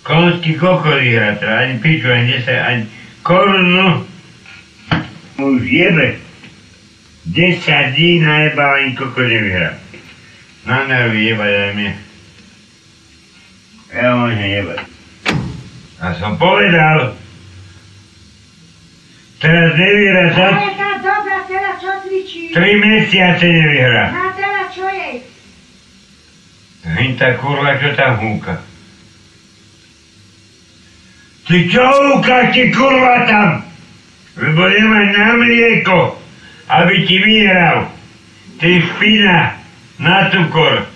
Konský kokos vyhrá, teda ani piču, ani 10, ani korunu. Už jebe. 10 dní najebal, ani kokos nevyhrá. Na nervy jebať aj mne. Ja môžem jebať. A som povedal, teraz nevyhrá sa... Ale tá dobrá, teraz čo cvičí? 3 mesiace nevyhrá. A teraz čo je? Hyn tá kurva, čo tam húka. Ty čo húkaš, ty kurva tam? Lebo nemáš na mlieko, aby ti vyhral. Ty špina, na cukor.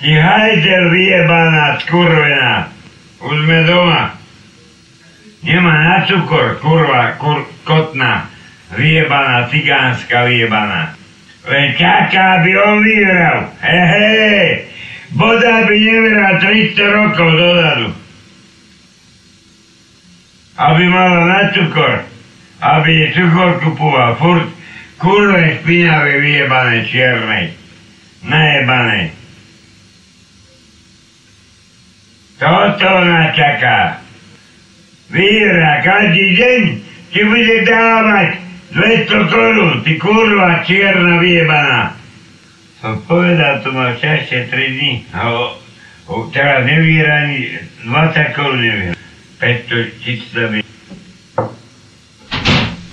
Ty hajzel vyjebaná, skurvená. Už sme doma. Nemá na cukor, kurva, kotná. Vyjebaná, cigánska vyjebaná. Len čaká, aby on vyhral. Hehe. Boda by nevyhral 300 rokov dozadu. Aby mala na cukor. Aby cukor kupoval. Furt kurve špinavé vyjebané čiernej. Najebané. Toto ona čaká. Vyhrá každý deň ti bude dávať 200 korún, ty kurva čierna vyjebaná. Som povedal, to má čašie 3 dní. Teraz nevyhrá ani 20 korún nevyhrá. 500 000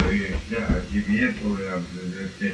To je ešte, a ti nepovedal, že ste...